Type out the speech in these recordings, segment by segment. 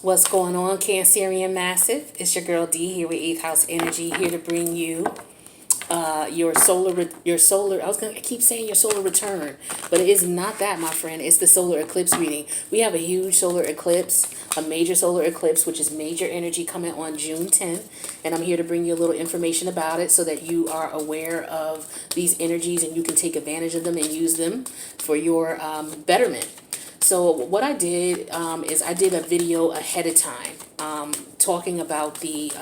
What's going on, Cancerian Massive? It's your girl D here with 8th House Energy, here to bring you your solar. I keep saying your solar return, but it is not that, my friend. It's the solar eclipse reading. We have a huge solar eclipse, a major solar eclipse, which is major energy, coming on June 10th, and I'm here to bring you a little information about it so that you are aware of these energies and you can take advantage of them and use them for your betterment. So what I did is I did a video ahead of time talking about the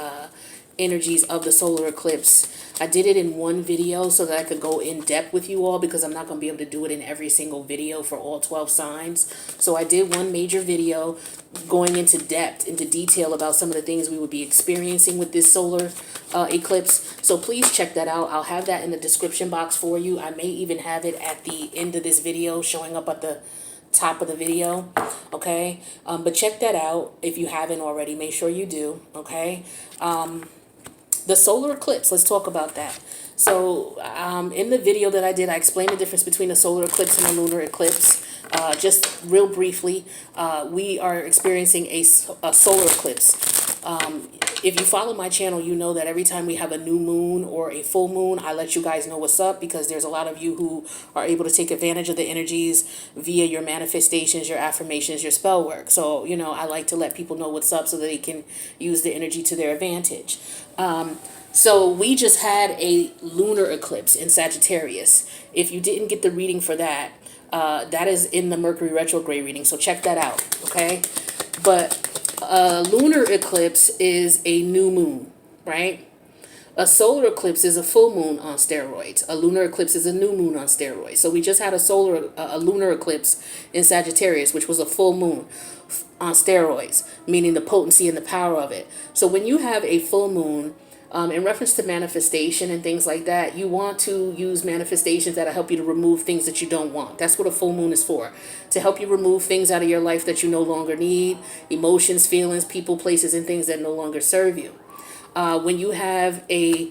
energies of the solar eclipse. I did it in one video so that I could go in depth with you all, because I'm not going to be able to do it in every single video for all 12 signs. So I did one major video going into depth, into detail about some of the things we would be experiencing with this solar eclipse. So please check that out. I'll have that in the description box for you. I may even have it at the end of this video, showing up at the top of the video. Okay, but check that out if you haven't already. Make sure you do. Okay, the solar eclipse, let's talk about that. So in the video that I did, I explained the difference between a solar eclipse and a lunar eclipse. Just real briefly, we are experiencing a solar eclipse. If you follow my channel, you know that every time we have a new moon or a full moon, I let you guys know what's up, because there's a lot of you who are able to take advantage of the energies via your manifestations, your affirmations, your spell work. So, you know, I like to let people know what's up so that they can use the energy to their advantage. So we just had a lunar eclipse in Sagittarius. If you didn't get the reading for that, that is in the Mercury retrograde reading. So check that out, okay? But a lunar eclipse is a new moon, right? A solar eclipse is a full moon on steroids. A lunar eclipse is a new moon on steroids. So we just had a lunar eclipse in Sagittarius, which was a full moon on steroids, meaning the potency and the power of it. So when you have a full moon, in reference to manifestation and things like that, you want to use manifestations that'll help you to remove things that you don't want. That's what a full moon is for, to help you remove things out of your life that you no longer need, emotions, feelings, people, places, and things that no longer serve you. When you have a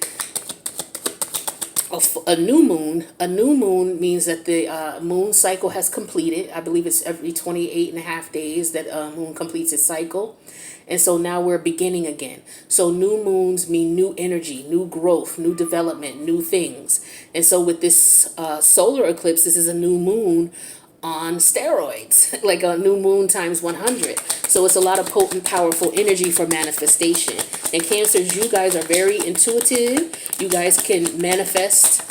new moon means that the moon cycle has completed. I believe it's every 28.5 days that moon completes its cycle. And so now we're beginning again. So new moons mean new energy, new growth, new development, new things. And so with this solar eclipse, this is a new moon on steroids, like a new moon times 100. So it's a lot of potent, powerful energy for manifestation. And Cancers, you guys are very intuitive. You guys can manifest.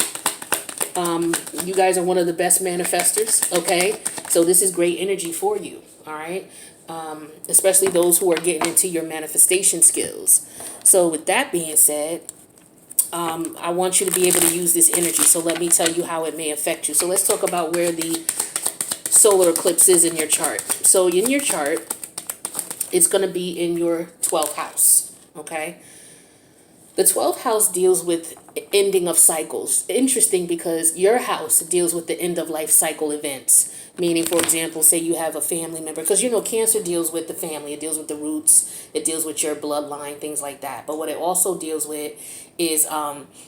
You guys are one of the best manifestors, okay? So this is great energy for you, all right? Especially those who are getting into your manifestation skills. So with that being said, I want you to be able to use this energy. So let me tell you how it may affect you. So let's talk about where the solar eclipse is in your chart. So in your chart, it's going to be in your 12th house, okay? The 12th house deals with ending of cycles. Interesting, because your house deals with the end of life cycle events. Meaning, for example, say you have a family member, because you know Cancer deals with the family, it deals with the roots, it deals with your bloodline, things like that. But what it also deals with is,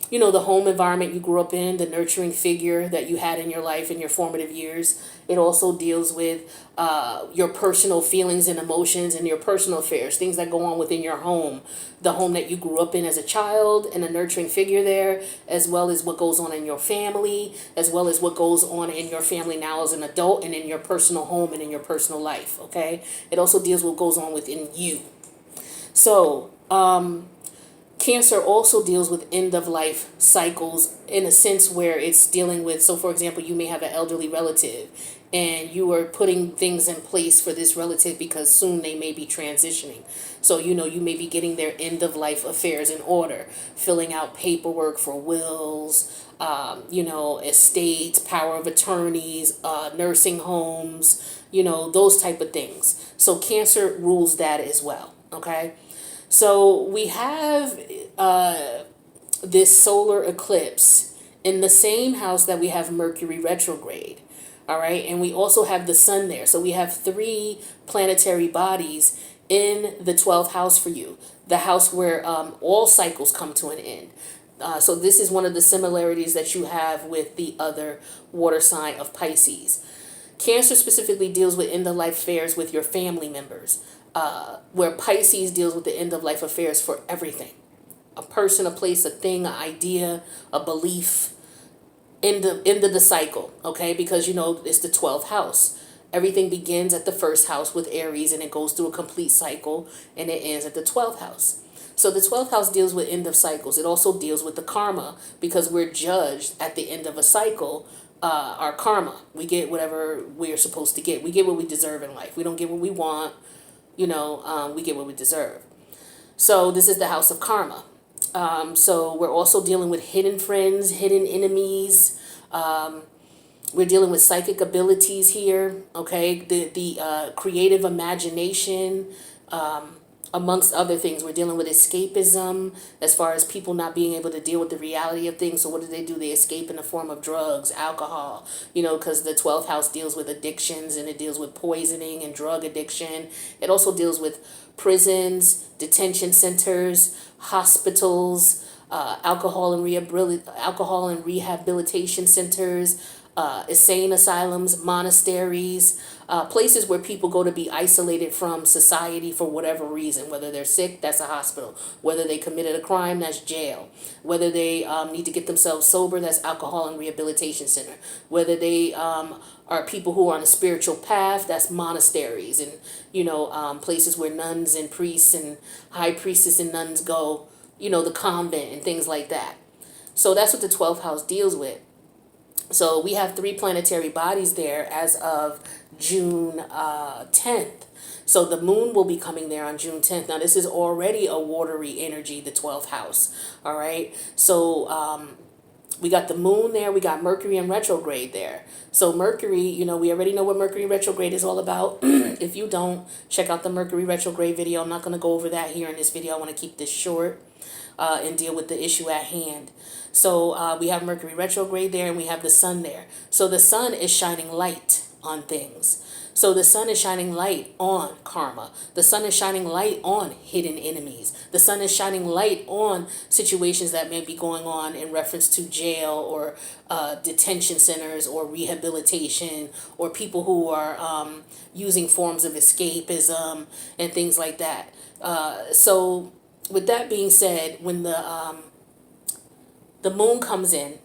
you know, the home environment you grew up in, the nurturing figure that you had in your life in your formative years. It also deals with your personal feelings and emotions and your personal affairs, things that go on within your home, the home that you grew up in as a child and a nurturing figure there, as well as what goes on in your family, as well as what goes on in your family now as an adult and in your personal home and in your personal life, okay? It also deals with what goes on within you. So, Cancer also deals with end-of-life cycles in a sense where it's dealing with, so for example, you may have an elderly relative and you are putting things in place for this relative because soon they may be transitioning. So, you know, you may be getting their end-of-life affairs in order, filling out paperwork for wills, you know, estates, power of attorneys, nursing homes, you know, those type of things. So Cancer rules that as well, okay? So we have this solar eclipse in the same house that we have Mercury retrograde, all right? And we also have the sun there. So we have 3 planetary bodies in the 12th house for you, the house where all cycles come to an end. So this is one of the similarities that you have with the other water sign of Pisces. Cancer specifically deals with end-of-life affairs with your family members. where Pisces deals with the end of life affairs for everything. A person, a place, a thing, an idea, a belief, end of the cycle, okay? Because, it's the 12th house. Everything begins at the first house with Aries, and it goes through a complete cycle, and it ends at the 12th house. So the 12th house deals with end of cycles. It also deals with the karma, because we're judged at the end of a cycle, our karma. We get whatever we're supposed to get. We get what we deserve in life. We don't get what we want, we get what we deserve. So this is the house of karma. So we're also dealing with hidden friends, hidden enemies. We're dealing with psychic abilities here, okay? The creative imagination, amongst other things. We're dealing with escapism as far as people not being able to deal with the reality of things. So what do? They escape in the form of drugs, alcohol, because the 12th house deals with addictions, and it deals with poisoning and drug addiction. It also deals with prisons, detention centers, hospitals, alcohol and rehabilitation centers, insane asylums, monasteries, places where people go to be isolated from society for whatever reason. Whether they're sick, that's a hospital. Whether they committed a crime, that's jail. Whether they need to get themselves sober, that's alcohol and rehabilitation center. Whether they are people who are on a spiritual path, that's monasteries, and places where nuns and priests and high priestess and nuns go, the convent and things like that. So that's what the 12th house deals with. So we have 3 planetary bodies there as of June 10th. So the moon will be coming there on June 10th. Now, this is already a watery energy, the 12th house. All right. So we got the moon there. We got Mercury in retrograde there. So Mercury, we already know what Mercury retrograde is all about. If you don't, check out the Mercury retrograde video. I'm not going to go over that here in this video. I want to keep this short and deal with the issue at hand. So we have Mercury retrograde there, and we have the sun there. So the sun is shining light on things. So the sun is shining light on karma. The sun is shining light on hidden enemies. The sun is shining light on situations that may be going on in reference to jail or detention centers or rehabilitation, or people who are using forms of escapism and things like that. So with that being said, when the moon comes in,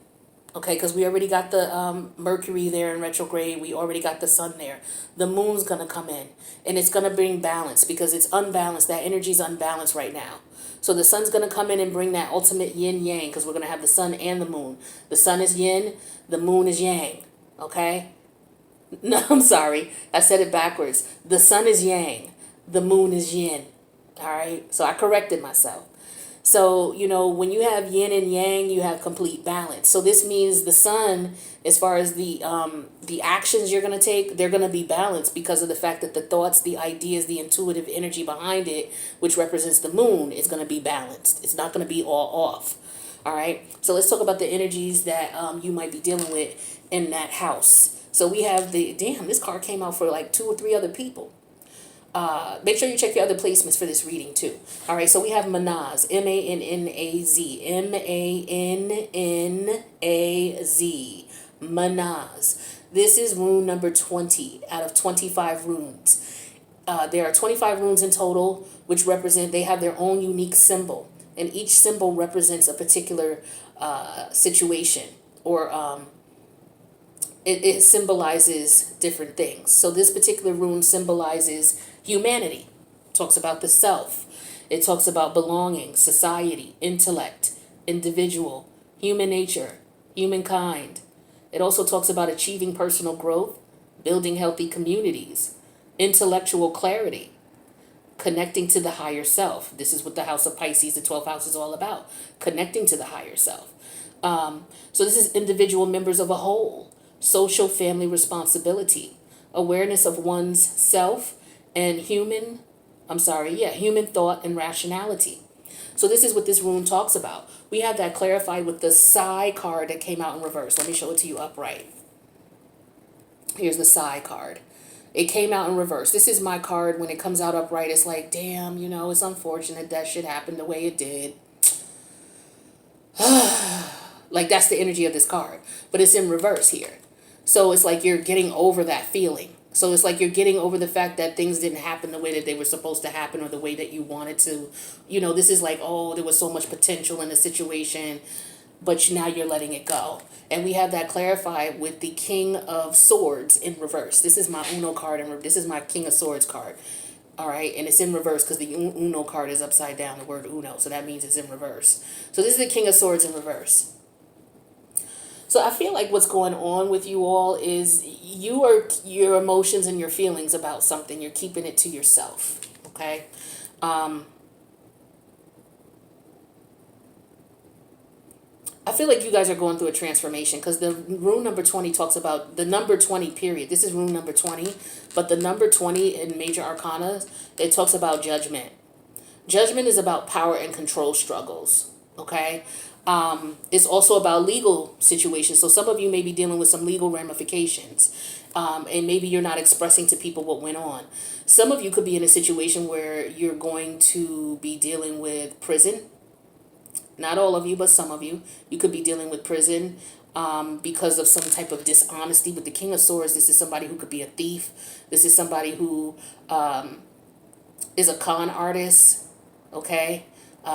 okay, because we already got the Mercury there in retrograde. We already got the sun there. The moon's going to come in, and it's going to bring balance, because it's unbalanced. That energy's unbalanced right now. So the sun's going to come in and bring that ultimate yin-yang, because we're going to have the sun and the moon. The sun is yin, the moon is yang, okay? No, I'm sorry. I said it backwards. The sun is yang, the moon is yin, all right? So I corrected myself. So, when you have yin and yang, you have complete balance. So this means the sun, as far as the actions you're going to take, they're going to be balanced, because of the fact that the thoughts, the ideas, the intuitive energy behind it, which represents the moon, is going to be balanced. It's not going to be all off. All right. So let's talk about the energies that you might be dealing with in that house. So we have this card came out for like 2 or 3 other people. Make sure you check your other placements for this reading too. All right, so we have Manaz, M-A-N-N-A-Z, M-A-N-N-A-Z, Manaz. This is rune number 20 out of 25 runes. There are 25 runes in total, which they have their own unique symbol, and each symbol represents a particular situation, or it symbolizes different things. So this particular rune symbolizes humanity. It talks about the self. It talks about belonging, society, intellect, individual, human nature, humankind. It also talks about achieving personal growth, building healthy communities, intellectual clarity, connecting to the higher self. This is what the House of Pisces, the 12th house, is all about, connecting to the higher self. So this is individual members of a whole, social family responsibility, awareness of one's self, and human thought and rationality. So this is what this rune talks about. We have that clarified with the Psi card that came out in reverse. Let me show it to you upright. Here's the Psi card. It came out in reverse. This is my card. When it comes out upright, it's like, damn, it's unfortunate that shit happened the way it did. Like, that's the energy of this card. But it's in reverse here. So it's like you're getting over that feeling. So it's like you're getting over the fact that things didn't happen the way that they were supposed to happen or the way that you wanted to. This is like, oh, there was so much potential in the situation, but now you're letting it go. And we have that clarified with the King of Swords in reverse. This is my Uno card, and this is my King of Swords card. All right, and it's in reverse because the Uno card is upside down, the word Uno, so that means it's in reverse. So this is the King of Swords in reverse. So I feel like what's going on with you all is your emotions and your feelings about something. You're keeping it to yourself. Okay. I feel like you guys are going through a transformation because the rune number 20 talks about the number 20 period. This is rune number 20, but the number 20 in major arcana, it talks about judgment. Judgment is about power and control struggles. Okay. It's also about legal situations. So some of you may be dealing with some legal ramifications. And maybe you're not expressing to people what went on. Some of you could be in a situation where you're going to be dealing with prison. Not all of you, but some of you. You could be dealing with prison because of some type of dishonesty. With the King of Swords, this is somebody who could be a thief. This is somebody who is a con artist. Okay.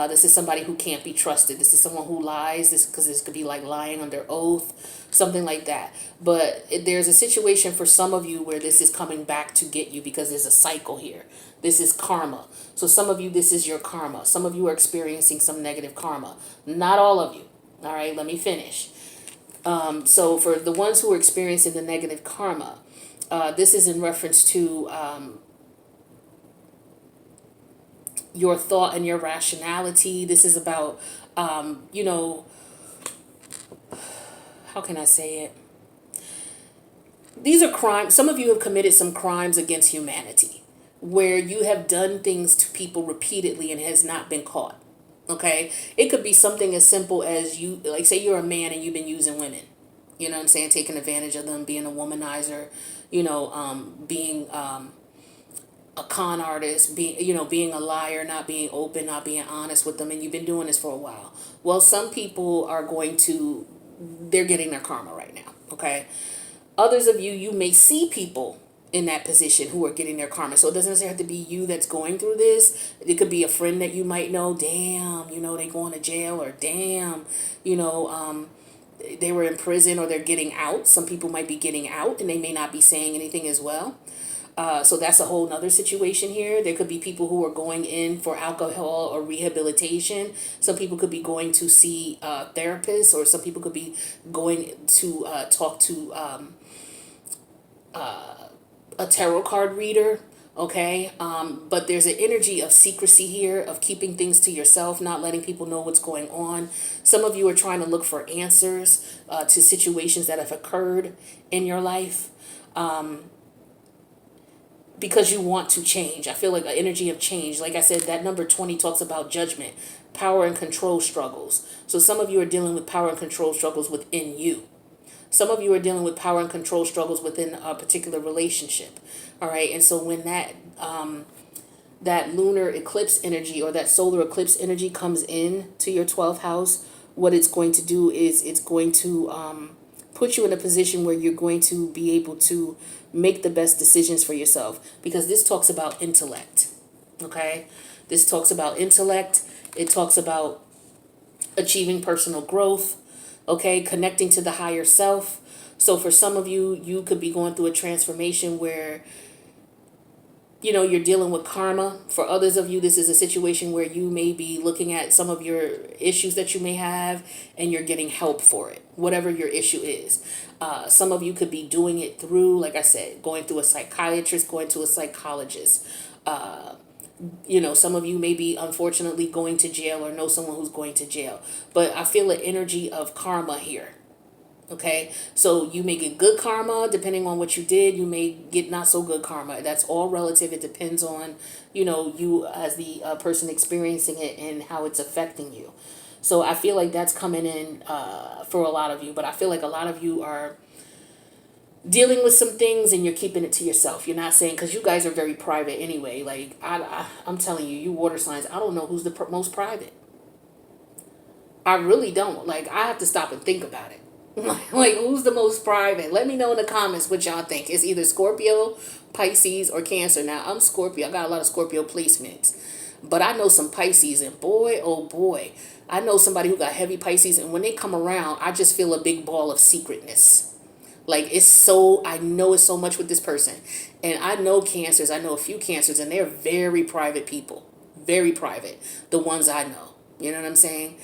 This is somebody who can't be trusted. This is someone who lies. This could be like lying under oath, something like that. But there's a situation for some of you where this is coming back to get you because there's a cycle here. This is karma. So some of you, this is your karma. Some of you are experiencing some negative karma. Not all of you. All right, let me finish. So for the ones who are experiencing the negative karma, this is in reference to your thought and your rationality. This is about, how can I say it? These are crimes. Some of you have committed some crimes against humanity where you have done things to people repeatedly and has not been caught. Okay. It could be something as simple as you, like say you're a man and you've been using women, you know what I'm saying? Taking advantage of them, being a womanizer, being, a con artist, being a liar, not being open, not being honest with them, and you've been doing this for a while. Well, some people they're getting their karma right now, okay? Others of you, you may see people in that position who are getting their karma. So it doesn't necessarily have to be you that's going through this. It could be a friend that you might know. Damn, they going to jail, or damn, they were in prison or they're getting out. Some people might be getting out and they may not be saying anything as well. So that's a whole nother situation here. There could be people who are going in for alcohol or rehabilitation. Some people could be going to see therapists, or some people could be going to talk to a tarot card reader. Okay. But there's an energy of secrecy here, of keeping things to yourself, not letting people know what's going on. Some of you are trying to look for answers to situations that have occurred in your life. Because you want to change. I feel like an energy of change. Like I said, that number 20 talks about judgment, power and control struggles. So some of you are dealing with power and control struggles within you. Some of you are dealing with power and control struggles within a particular relationship. All right. And so when that lunar eclipse energy or that solar eclipse energy comes in to your 12th house, what it's going to do is it's going to put you in a position where you're going to be able to make the best decisions for yourself, because this talks about intellect. Okay. This talks about intellect. It talks about achieving personal growth. Okay. Connecting to the higher self. So for some of you, you could be going through a transformation where, you're dealing with karma. For others of you, this is a situation where you may be looking at some of your issues that you may have and you're getting help for it, whatever your issue is. Some of you could be doing it through, like I said, going through a psychiatrist, going to a psychologist. Some of you may be unfortunately going to jail or know someone who's going to jail. But I feel an energy of karma here. Okay, so you may get good karma depending on what you did. You may get not so good karma. That's all relative. It depends on, you as the person experiencing it and how it's affecting you. So I feel like that's coming in for a lot of you. But I feel like a lot of you are dealing with some things and you're keeping it to yourself. You're not saying, because you guys are very private anyway. Like, I'm telling you, you water signs, I don't know who's the most private. I really don't. Like, I have to stop and think about it. Like, who's the most private? Let me know in the comments what y'all think. It's either Scorpio, Pisces, or Cancer. Now, I'm Scorpio. I got a lot of Scorpio placements. But I know some Pisces, and boy, oh boy, I know somebody who got heavy Pisces, and when they come around, I just feel a big ball of secretness. Like, it's so, I know it's so much with this person. And I know Cancers, I know a few Cancers, and they're very private people. Very private. The ones I know. You know what I'm saying?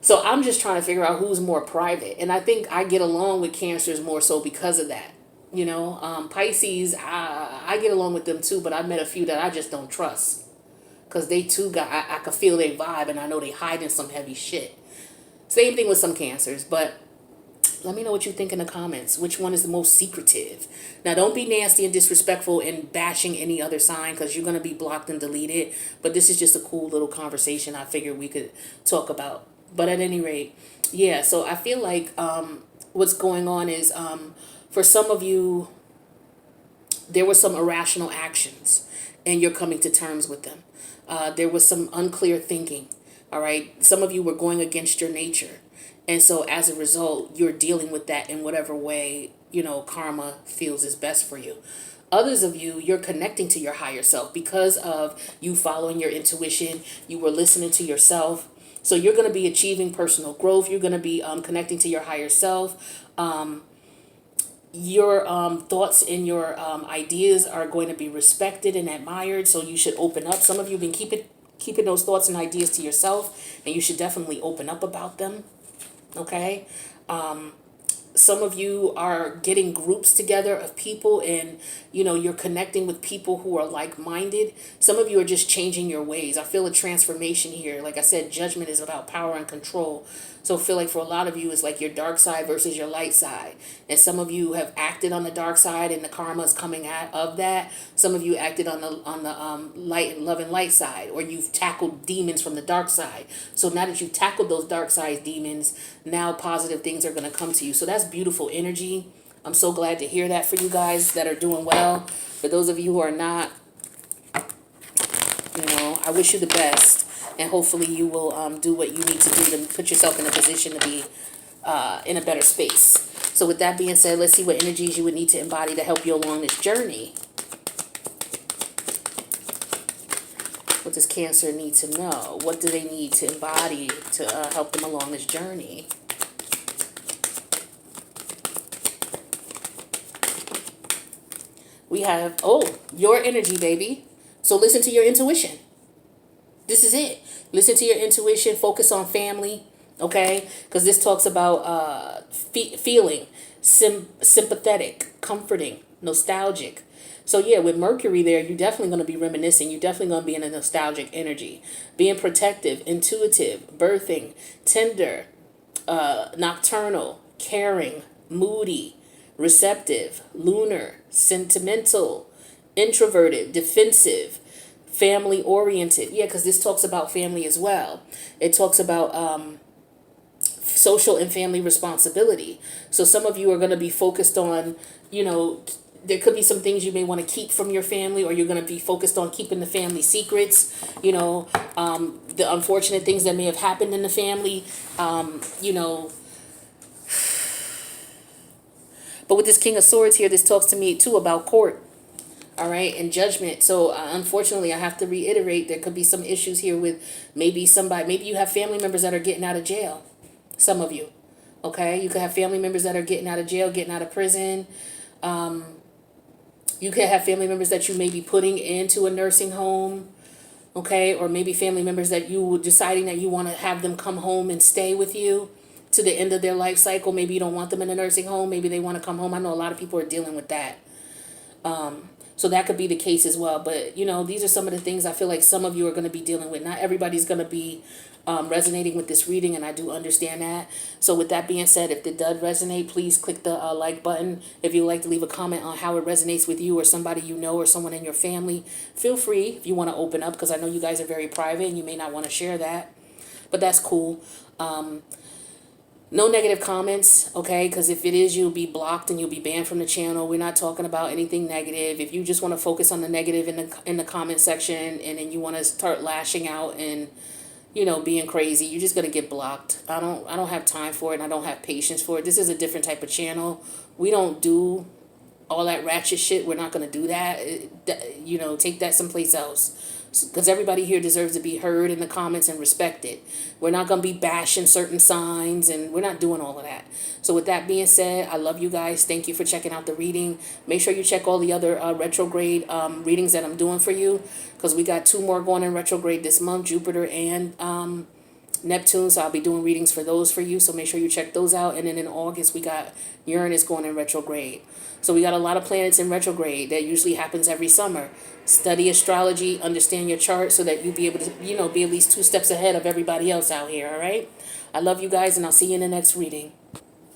So I'm just trying to figure out who's more private. And I think I get along with Cancers more so because of that. Pisces, I get along with them too, but I met a few that I just don't trust. Because they too I could feel their vibe, and I know they hiding some heavy shit. Same thing with some Cancers, but let me know what you think in the comments. Which one is the most secretive? Now, don't be nasty and disrespectful and bashing any other sign, because you're going to be blocked and deleted. But this is just a cool little conversation I figured we could talk about. But at any rate, yeah, so I feel like what's going on is for some of you, there were some irrational actions, and you're coming to terms with them. There was some unclear thinking, all right? Some of you were going against your nature. And so as a result, you're dealing with that in whatever way, karma feels is best for you. Others of you, you're connecting to your higher self because of you following your intuition. You were listening to yourself. So you're going to be achieving personal growth. You're going to be connecting to your higher self. Your thoughts and your ideas are going to be respected and admired. So you should open up. Some of you have been keeping those thoughts and ideas to yourself, and you should definitely open up about them. Okay. Some of you are getting groups together of people, and you're connecting with people who are like-minded. Some of you are just changing your ways. I feel a transformation here. Like I said, judgment is about power and control. So I feel like for a lot of you, it's like your dark side versus your light side. And some of you have acted on the dark side, and the karma is coming out of that. Some of you acted on the light and love and light side, or you've tackled demons from the dark side. So now that you've tackled those dark side demons, now positive things are going to come to you. So that's beautiful energy. I'm so glad to hear that for you guys that are doing well. For those of you who are not, I wish you the best. And hopefully you will do what you need to do to put yourself in a position to be in a better space. So with that being said, let's see what energies you would need to embody to help you along this journey. What does Cancer need to know? What do they need to embody to help them along this journey? We have, your energy, baby. So listen to your intuition. This is it. Listen to your intuition. Focus on family, okay? Because this talks about feeling sympathetic, comforting, nostalgic. So yeah, with Mercury there, you're definitely going to be reminiscing. You're definitely going to be in a nostalgic energy. Being protective, intuitive, birthing, tender, nocturnal, caring, moody, receptive, lunar, sentimental, introverted, defensive, family oriented. Yeah, because this talks about family as well. It talks about social and family responsibility. So some of you are going to be focused on, there could be some things you may want to keep from your family, or you're going to be focused on keeping the family secrets, the unfortunate things that may have happened in the family, But with this King of Swords here, this talks to me too about court. All right, and judgment. So unfortunately, I have to reiterate, there could be some issues here with maybe you have family members that are getting out of jail. Some of you, okay? You could have family members that are getting out of jail, getting out of prison. You could have family members that you may be putting into a nursing home, okay? Or maybe family members that you deciding that you want to have them come home and stay with you to the end of their life cycle. Maybe you don't want them in a nursing home. Maybe they want to come home. I know a lot of people are dealing with that. So that could be the case as well. But, these are some of the things I feel like some of you are going to be dealing with. Not everybody's going to be resonating with this reading, and I do understand that. So with that being said, if it does resonate, please click the like button. If you'd like to leave a comment on how it resonates with you or somebody you know or someone in your family, feel free if you want to open up, because I know you guys are very private and you may not want to share that. But that's cool. No negative comments, okay? Because if it is, you'll be blocked and you'll be banned from the channel. We're not talking about anything negative. If you just want to focus on the negative in the comment section, and then you want to start lashing out and, being crazy. You're just gonna get blocked. I don't have time for it, and I don't have patience for it. This is a different type of channel. We don't do all that ratchet shit. We're not gonna do that. Take that someplace else, because everybody here deserves to be heard in the comments and respected. We're not gonna be bashing certain signs, and we're not doing all of that. So with that being said, I love you guys. Thank you for checking out the reading. Make sure you check all the other retrograde readings that I'm doing for you, because we got 2 more going in retrograde this month, Jupiter and Neptune. So I'll be doing readings for those for you. So make sure you check those out. And then in August, we got Uranus going in retrograde. So we got a lot of planets in retrograde. That usually happens every summer. Study astrology, understand your chart, so that you be able to, be at least 2 steps ahead of everybody else out here. All right. I love you guys, and I'll see you in the next reading.